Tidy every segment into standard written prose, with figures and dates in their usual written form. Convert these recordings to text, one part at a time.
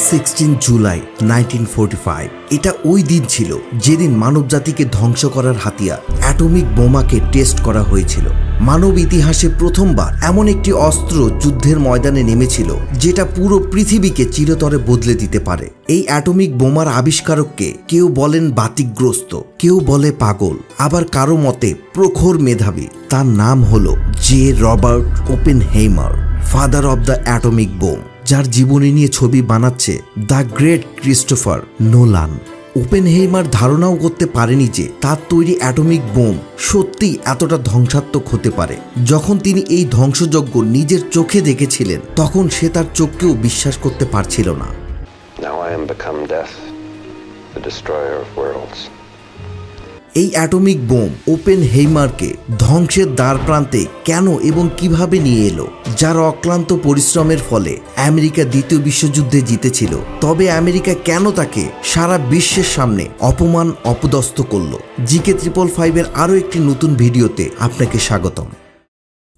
16 জুলাই 1945 এটা ওই দিন ছিল যেদিন মানবজাতিকে ধ্বংস করার হাতিয়ার অ্যাটমিক বোমাকে টেস্ট করা হয়েছিল। মানব ইতিহাসে প্রথমবার এমন একটি অস্ত্র যুদ্ধের ময়দানে নেমেছিল যেটা পুরো পৃথিবীকে চিরতরে বদলে দিতে পারে। এই অ্যাটমিক বোমার আবিষ্কারককে কেউ বলেন বাতিগ্রস্ত, কেউ বলে পাগল, আবার কারো মতে প্রখর মেধাবী। তার নাম হলো J Robert Oppenheimer, father of the atomic bomb, যার জীবনী নিয়ে ছবি বানাচ্ছে the great Christopher Nolan. Oppenheimer ধারণাও করতে পারেনি যে তার তৈরি অ্যাটমিক বোম সত্যিই এতটা ধ্বংসাত্মক হতে পারে। যখন তিনি এই ধ্বংসযজ্ঞ নিজের চোখে দেখেছিলেন তখন সে তার চোখকেও বিশ্বাস করতে পারছিল না। Now I am become death, the destroyer of worlds. এই অ্যাটমিক বোম ওপেনহেইমারকে ধ্বংসের দ্বার প্রান্তে কেন এবং কিভাবে নিয়ে এলো, যার অক্লান্ত পরিশ্রমের ফলে আমেরিকা দ্বিতীয় বিশ্বযুদ্ধে জিতেছিল। তবে আমেরিকা কেন তাকে সারা বিশ্বের সামনে অপমান অপদস্থ করলো? জিকে 555 এর আরও একটি নতুন ভিডিওতে আপনাকে স্বাগতম।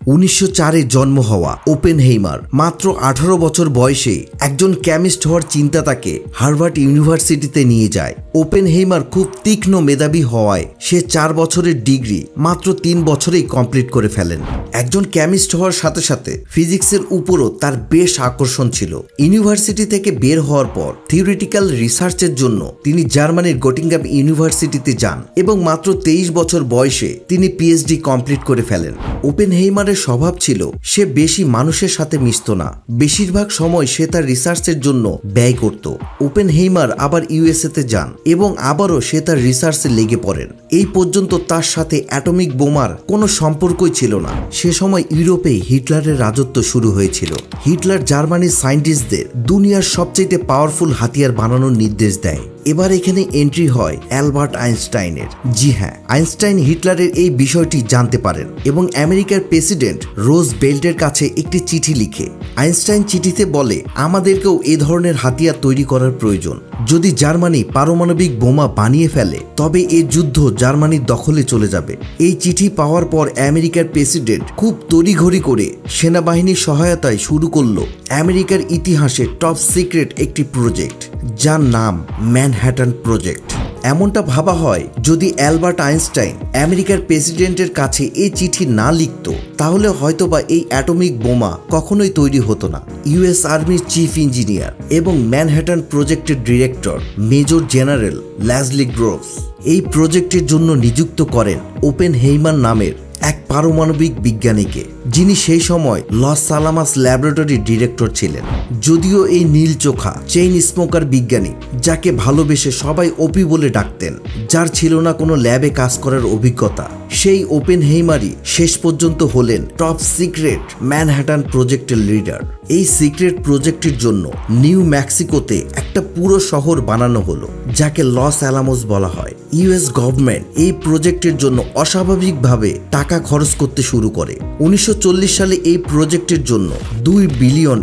1904-এ জন্ম হওয়া ওপেনহেইমার মাত্র 18 বছর বয়সে একজন কেমিস্ট হওয়ার চিন্তা তাকে হার্ভার্ড ইউনিভার্সিটিতে নিয়ে যায়। ওপেনহেইমার খুব তীক্ষ্ণ মেধাবী হওয়ায় সে 4 বছরের ডিগ্রি মাত্র 3 বছরেই কমপ্লিট করে ফেলেন। একজন কেমিস্ট হওয়ার সাথে সাথে ফিজিক্সের উপরও তার বেশ আকর্ষণ ছিল। ইউনিভার্সিটি থেকে বের হওয়ার পর থিওরিটিক্যাল রিসার্চের জন্য তিনি জার্মানির গটিঙ্গাম ইউনিভার্সিটিতে যান এবং মাত্র 23 বছর বয়সে তিনি পিএইচডি কমপ্লিট করে ফেলেন। ওপেনহেইমার স্বভাব ছিল সে বেশি মানুষের সাথে মিশত না, বেশিরভাগ সময় সে তার রিসার্চের জন্য ব্যয় করত। ওপেনহেইমার আবার ইউএসএতে যান এবং আবারও সে তার রিসার্চে লেগে পড়েন। এই পর্যন্ত তার সাথে অ্যাটমিক বোমার কোনো সম্পর্কই ছিল না। সে সময় ইউরোপে হিটলারের রাজত্ব শুরু হয়েছিল। হিটলার জার্মানির সায়েন্টিস্টদের দুনিয়ার সবচেয়ে পাওয়ারফুল হাতিয়ার বানানোর নির্দেশ দেয়। এবার এখানে এন্ট্রি হয় অ্যালবার্ট আইনস্টাইনের। জি হ্যাঁ, আইনস্টাইন হিটলারের এই বিষয়টি জানতে পারেন এবং আমেরিকার প্রেসিডেন্ট রোজ বেল্টের কাছে একটি চিঠি লিখে। আইনস্টাইন চিঠিতে বলে, আমাদেরকেও এ ধরনের হাতিয়ার তৈরি করার প্রয়োজন। যদি জার্মানি পারমাণবিক বোমা বানিয়ে ফেলে তবে এই যুদ্ধ জার্মানির দখলে চলে যাবে। এই চিঠি পাওয়ার পর আমেরিকার প্রেসিডেন্ট খুব তড়িঘড়ি করে সেনাবাহিনীর সহায়তায় শুরু করলো আমেরিকার ইতিহাসে টপ সিক্রেট একটি প্রজেক্ট, যার নাম ম্যানহাটন প্রজেক্ট। এমনটা ভাবা হয় যদি অ্যালবার্ট আইনস্টাইন আমেরিকার প্রেসিডেন্টের কাছে এই চিঠি না লিখত তাহলে হয়তোবা এই অ্যাটমিক বোমা কখনোই তৈরি হতো না। ইউএস আর্মির চিফ ইঞ্জিনিয়ার এবং ম্যানহাটন প্রজেক্টের ডিরেক্টর মেজর জেনারেল ল্যাজলি গ্রোভস এই প্রজেক্টের জন্য নিযুক্ত করেন ওপেনহেইমার নামের এক পারমাণবিক বিজ্ঞানীকে, যিনি সেই সময় লস আলামাস ল্যাবরেটরির ডিরেক্টর ছিলেন। যদিও এই নীল চোখা চেইন স্মোকার বিজ্ঞানী, যাকে ভালোবেসে সবাই ওপি বলে ডাকতেন, যার ছিল না কোনো ল্যাবে কাজ করার অভিজ্ঞতা, সেই ওপেনহেইমারই শেষ পর্যন্ত হলেন টপ সিক্রেট ম্যানহাটন প্রজেক্টের লিডার। এই সিক্রেট প্রজেক্টের জন্য নিউ মেক্সিকোতে একটা পুরো শহর বানানো হলো, যাকে লস অ্যালামোস বলা হয়। ইউএস গভর্নমেন্ট এই প্রজেক্টের জন্য অস্বাভাবিকভাবে টাকা খরচ করতে শুরু করে। 1940 সালে এই প্রজেক্টের জন্য $2 বিলিয়ন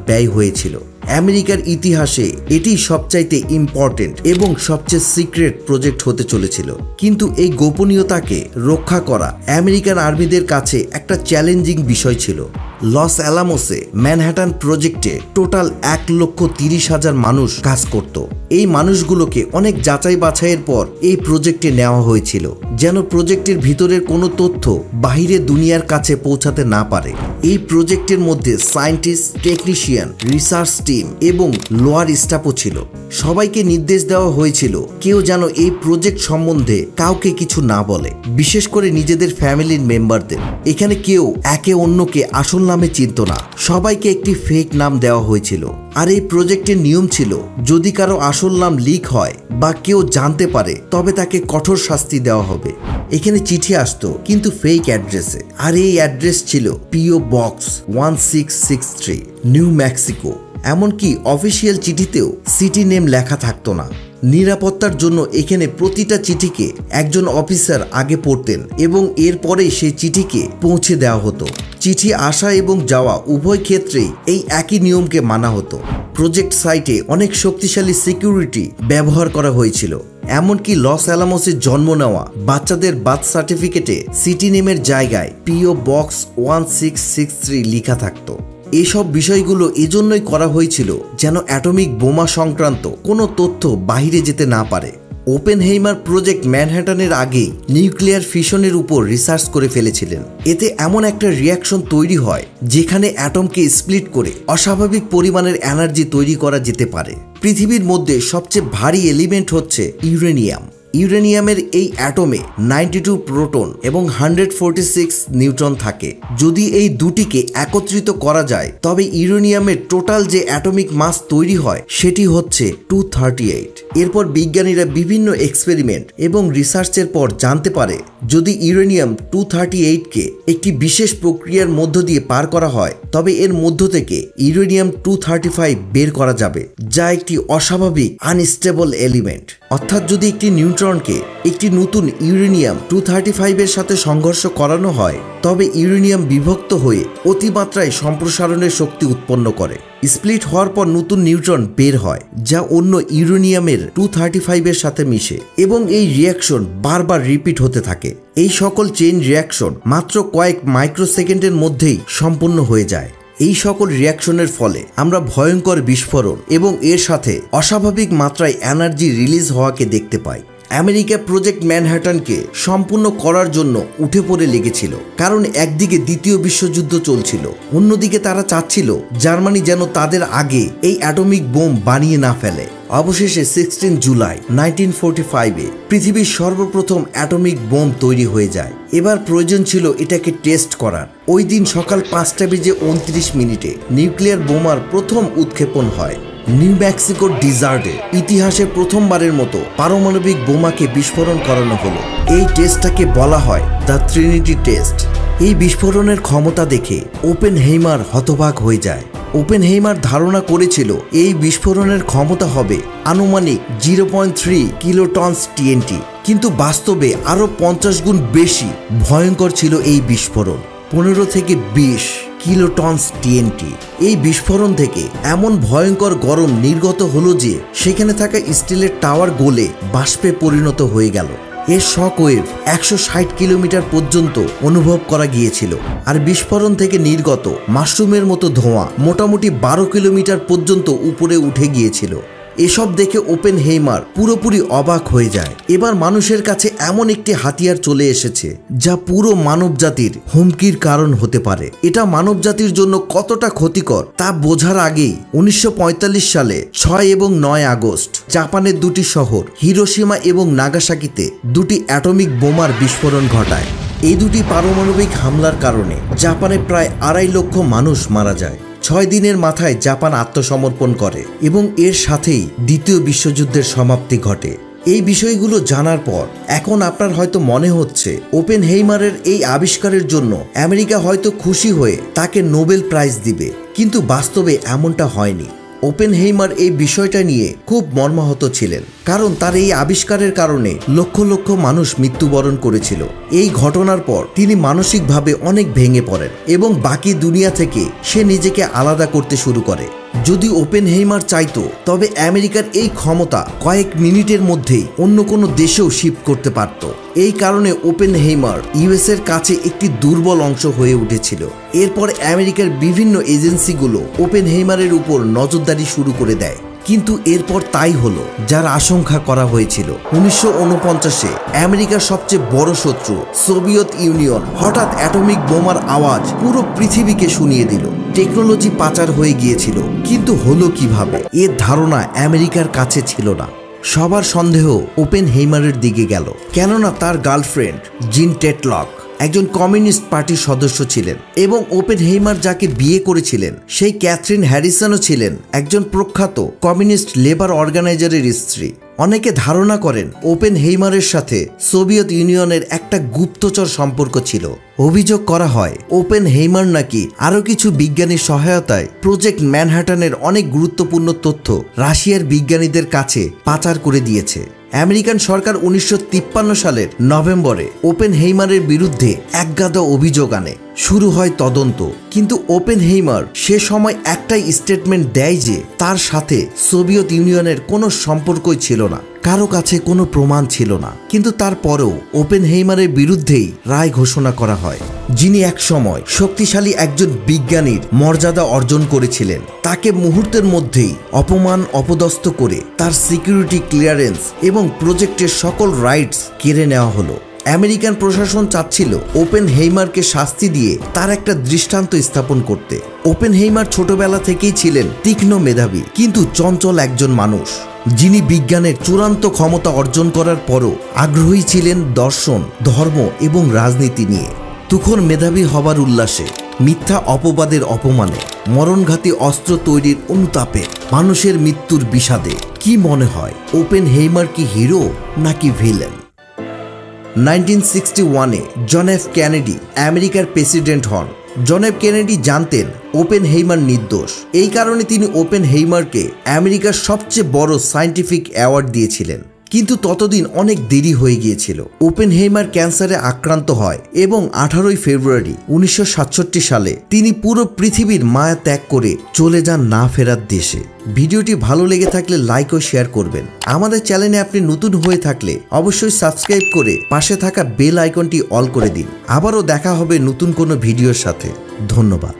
ব্যয় হয়েছিল। আমেরিকার ইতিহাসে এটি সবচাইতে ইম্পর্টেন্ট এবং সবচেয়ে সিক্রেট প্রজেক্ট হতে চলেছিল। কিন্তু এই গোপনীয়তাকে রক্ষা করা আমেরিকান আর্মিদের কাছে একটা চ্যালেঞ্জিং বিষয় ছিল। লস অ্যালামোসে ম্যানহাটন প্রজেক্টে টোটাল 1,30,000 মানুষ কাজ করত। এই মানুষগুলোকে অনেক যাচাই বাছাইয়ের পর এই প্রজেক্টে নেওয়া হয়েছিল, যেন প্রজেক্টের ভিতরের কোনো তথ্য বাহিরে দুনিয়ার কাছে পৌঁছাতে না পারে। এই প্রজেক্টের মধ্যে সায়েন্টিস্ট, টেকনিশিয়ান, রিসার্চ টিম এবং লোয়ার স্টাফও ছিল। সবাইকে নির্দেশ দেওয়া হয়েছিল কেউ যেন এই প্রজেক্ট সম্বন্ধে কাউকে কিছু না বলে, বিশেষ করে নিজেদের ফ্যামিলির মেম্বারদের। এখানে কেউ একে অন্যকে আসল নামে চিনত না, সবাইকে একটি ফেক নাম দেওয়া হয়েছিল। আর এই প্রজেক্টের নিয়ম ছিল যদি কারো আসল নাম লিক হয় বা কেউ জানতে পারে তবে তাকে কঠোর শাস্তি দেওয়া হবে। এখানে চিঠি আসতো কিন্তু ফেক অ্যাড্রেসে, আর এই অ্যাড্রেস ছিল পিও বক্স 1663 নিউ মেক্সিকো। এমনকি অফিসিয়াল চিঠিতেও সিটি নেম লেখা থাকতো না। নিরাপত্তার জন্য এখানে প্রতিটা চিঠিকে একজন অফিসার আগে পড়তেন এবং এরপরেই সেই চিঠিকে পৌঁছে দেওয়া হতো। চিঠি আসা এবং যাওয়া উভয় ক্ষেত্রেই এই একই নিয়মকে মানা হতো। প্রজেক্ট সাইটে অনেক শক্তিশালী সিকিউরিটি ব্যবহার করা হয়েছিল। এমনকি লস অ্যালামোসে জন্ম নেওয়া বাচ্চাদের বার্থ সার্টিফিকেটে সিটি নেমের জায়গায় পিও বক্স 1663 লেখা থাকতো। এসব বিষয়গুলো এজন্যই করা হয়েছিল যেন অ্যাটমিক বোমা সংক্রান্ত কোনো তথ্য বাহিরে যেতে না পারে। ওপেনহেইমার প্রজেক্ট ম্যানহাটনের আগেই নিউক্লিয়ার ফিশনের উপর রিসার্চ করে ফেলেছিলেন। এতে এমন একটা রিয়াকশন তৈরি হয় যেখানে অ্যাটমকে স্প্লিট করে অস্বাভাবিক পরিমাণের এনার্জি তৈরি করা যেতে পারে। পৃথিবীর মধ্যে সবচেয়ে ভারী এলিমেন্ট হচ্ছে ইউরেনিয়াম। ইউরেনিয়ামের এই অ্যাটমে 92 প্রোটন এবং 146 নিউট্রন থাকে। যদি এই দুটিকে একত্রিত করা যায় তবে ইউরেনিয়ামের টোটাল যে অ্যাটমিক মাস তৈরি হয় সেটি হচ্ছে 238। এরপর বিজ্ঞানীরা বিভিন্ন এক্সপেরিমেন্ট এবং রিসার্চের পর জানতে পারে যদি ইউরেনিয়াম 238কে একটি বিশেষ প্রক্রিয়ার মধ্য দিয়ে পার করা হয় তবে এর মধ্য থেকে ইউরেনিয়াম 235 বের করা যাবে, যা একটি অস্বাভাবিক আনস্টেবল এলিমেন্ট। অর্থাৎ যদি একটি নিউট্রনকে একটি নতুন ইউরেনিয়াম 235 এর সাথে সংঘর্ষ করানো হয় তবে ইউরেনিয়াম বিভক্ত হয়ে অতিমাত্রায় সম্প্রসারণের শক্তি উৎপন্ন করে। স্প্লিট হওয়ার পর নতুন নিউট্রন বের হয় যা অন্য ইউরেনিয়ামের 235 এর সাথে মিশে এবং এই রিয়াকশন বারবার রিপিট হতে থাকে। এই সকল চেইন রিয়াকশন মাত্র কয়েক মাইক্রোসেকেন্ডের মধ্যেই সম্পন্ন হয়ে যায়। এই সকল রিয়াকশনের ফলে আমরা ভয়ঙ্কর বিস্ফোরণ এবং এর সাথে অস্বাভাবিক মাত্রায় এনার্জি রিলিজ হওয়াকে দেখতে পাই। আমেরিকা প্রজেক্ট ম্যানহাটনকে সম্পূর্ণ করার জন্য উঠে পড়ে লেগেছিল, কারণ একদিকে দ্বিতীয় বিশ্বযুদ্ধ চলছিল, অন্যদিকে তারা চাচ্ছিল জার্মানি যেন তাদের আগে এই অ্যাটমিক বোম বানিয়ে না ফেলে। অবশেষে 16 জুলাই 1945-এ পৃথিবীর সর্বপ্রথম অ্যাটমিক বোম তৈরি হয়ে যায়। এবার প্রয়োজন ছিল এটাকে টেস্ট করার। ওই দিন সকাল 5:29 নিউক্লিয়ার বোমার প্রথম উৎক্ষেপণ হয়। নিউ মেক্সিকোর ডিজার্টে ইতিহাসে প্রথমবারের মতো পারমাণবিক বোমাকে বিস্ফোরণ করানো হলো। এই টেস্টটাকে বলা হয় দ্য ট্রিনিটি টেস্ট। এই বিস্ফোরণের ক্ষমতা দেখে ওপেনহেইমার হতবাক হয়ে যায়। ওপেনহেইমার ধারণা করেছিল এই বিস্ফোরণের ক্ষমতা হবে আনুমানিক 0.3 কিলোটনস টিএনটি, কিন্তু বাস্তবে আরও 50 গুণ বেশি ভয়ঙ্কর ছিল এই বিস্ফোরণ, 15 থেকে 20 কিলোটনস টিএনটি। এই বিস্ফোরণ থেকে এমন ভয়ঙ্কর গরম নির্গত হলো যে সেখানে থাকা স্টিলের টাওয়ার গলে বাষ্পে পরিণত হয়ে গেল। এর শক ওয়েভ 160 কিলোমিটার পর্যন্ত অনুভব করা গিয়েছিল, আর বিস্ফোরণ থেকে নির্গত মাশরুমের মতো ধোঁয়া মোটামুটি 12 কিলোমিটার পর্যন্ত উপরে উঠে গিয়েছিল। এসব দেখে ওপেনহেইমার পুরোপুরি অবাক হয়ে যায়। এবার মানুষের কাছে এমন একটি হাতিয়ার চলে এসেছে যা পুরো মানবজাতির হুমকির কারণ হতে পারে। এটা মানবজাতির জন্য কতটা ক্ষতিকর তা বোঝার আগেই 1945 সালে 6 এবং 9 আগস্ট জাপানের দুটি শহর হিরোশিমা এবং নাগাসাকিতে দুটি অ্যাটমিক বোমার বিস্ফোরণ ঘটায়। এই দুটি পারমাণবিক হামলার কারণে জাপানে প্রায় 2.5 লক্ষ মানুষ মারা যায়। 6 দিনের মাথায় জাপান আত্মসমর্পণ করে এবং এর সাথেই দ্বিতীয় বিশ্বযুদ্ধের সমাপ্তি ঘটে। এই বিষয়গুলো জানার পর এখন আপনার হয়তো মনে হচ্ছে ওপেনহেইমারের এই আবিষ্কারের জন্য আমেরিকা হয়তো খুশি হয়ে তাকে নোবেল প্রাইজ দিবে, কিন্তু বাস্তবে এমনটা হয়নি। ওপেনহেইমার এই বিষয়টা নিয়ে খুব মর্মাহত ছিলেন, কারণ তার এই আবিষ্কারের কারণে লক্ষ লক্ষ মানুষ মৃত্যুবরণ করেছিল। এই ঘটনার পর তিনি মানসিকভাবে অনেক ভেঙে পড়েন এবং বাকি দুনিয়া থেকে সে নিজেকে আলাদা করতে শুরু করে। যদি ওপেনহেইমার চাইতো তবে আমেরিকার এই ক্ষমতা কয়েক মিনিটের মধ্যেই অন্য কোনো দেশেও শিফট করতে পারত। এই কারণে ওপেনহেইমার ইউএস এর কাছে একটি দুর্বল অংশ হয়ে উঠেছিল। এরপর আমেরিকার বিভিন্ন এজেন্সিগুলো ওপেনহেইমারের উপর নজরদারি শুরু করে দেয়, কিন্তু এরপর তাই হলো যার আশঙ্কা করা হয়েছিল। 1949-এ আমেরিকার সবচেয়ে বড় শত্রু সোভিয়েত ইউনিয়ন হঠাৎ অ্যাটমিক বোমার আওয়াজ পুরো পৃথিবীকে শুনিয়ে দিল। টেকনোলজি পাচার হয়ে গিয়েছিল, কিন্তু হলো কিভাবে এর ধারণা আমেরিকার কাছে ছিল না। সবার সন্দেহ ওপেনহেইমারের দিকে গেল, কেননা তার গার্লফ্রেন্ড জিন টেটলক একজন কমিউনিস্ট পার্টির সদস্য ছিলেন এবং ওপেনহেইমার যাকে বিয়ে করেছিলেন সেই ক্যাথরিন হ্যারিসনও ছিলেন একজন প্রখ্যাত কমিউনিস্ট লেবার অর্গানাইজারের স্ত্রী। অনেকে ধারণা করেন ওপেনহেইমারের সাথে সোভিয়েত ইউনিয়নের একটা গুপ্তচর সম্পর্ক ছিল। অভিযোগ করা হয় ওপেনহেইমার নাকি আরও কিছু বিজ্ঞানীর সহায়তায় প্রজেক্ট ম্যানহাটনের অনেক গুরুত্বপূর্ণ তথ্য রাশিয়ার বিজ্ঞানীদের কাছে পাচার করে দিয়েছে। আমেরিকান সরকার 1953 সালের নভেম্বরে ওপেনহেইমারের বিরুদ্ধে একগাদা অভিযোগ আনে। শুরু হয় তদন্ত, কিন্তু ওপেনহেইমার সে সময় একটাই স্টেটমেন্ট দেয় যে তার সাথে সোভিয়েত ইউনিয়নের কোনো সম্পর্কই ছিল না, কারো কাছে কোনো প্রমাণ ছিল না। কিন্তু তারপরেও ওপেনহেইমারের বিরুদ্ধেই রায় ঘোষণা করা হয়। যিনি একসময় শক্তিশালী একজন বিজ্ঞানীর মর্যাদা অর্জন করেছিলেন, তাকে মুহূর্তের মধ্যেই অপমান অপদস্থ করে তার সিকিউরিটি ক্লিয়ারেন্স এবং প্রজেক্টের সকল রাইটস কেড়ে নেওয়া হলো। আমেরিকান প্রশাসন চাচ্ছিল ওপেনহেইমারকে শাস্তি দিয়ে তার একটা দৃষ্টান্ত স্থাপন করতে। ওপেনহেইমার ছোটবেলা থেকেই ছিলেন তীক্ষ্ণ মেধাবী কিন্তু চঞ্চল একজন মানুষ, যিনি বিজ্ঞানের চূড়ান্ত ক্ষমতা অর্জন করার পরও আগ্রহী ছিলেন দর্শন, ধর্ম এবং রাজনীতি নিয়ে। তুখোড় মেধাবী হবার উল্লাসে, মিথ্যা অপবাদের অপমানে, মরণঘাতী অস্ত্র তৈরির অনুতাপে, মানুষের মৃত্যুর বিষাদে কি মনে হয় ওপেনহেইমার কি হিরো নাকি ভিলেন? 1961-এ জন এফ কেনেডি আমেরিকার প্রেসিডেন্ট হন। জন এফ কেনেডি জানতেন ওপেনহেইমার নির্দোষ। এই কারণে তিনি ওপেনহেইমারকে আমেরিকার সবচেয়ে বড় সায়েন্টিফিক অ্যাওয়ার্ড দিয়েছিলেন। কিন্তু ততদিন অনেক দেরি হয়ে গিয়েছিল। ওপেনহেইমার ক্যান্সারে আক্রান্ত হয় এবং 18 ফেব্রুয়ারি 1967 সালে তিনি পুরো পৃথিবীর মায়া ত্যাগ করে চলে যান না ফেরার দেশে। ভিডিওটি ভালো লেগে থাকলে লাইক ও শেয়ার করবেন। আমাদের চ্যানেলে আপনি নতুন হয়ে থাকলে অবশ্যই সাবস্ক্রাইব করে পাশে থাকা বেল আইকনটি অল করে দিন। আবারও দেখা হবে নতুন কোনো ভিডিওর সাথে। ধন্যবাদ।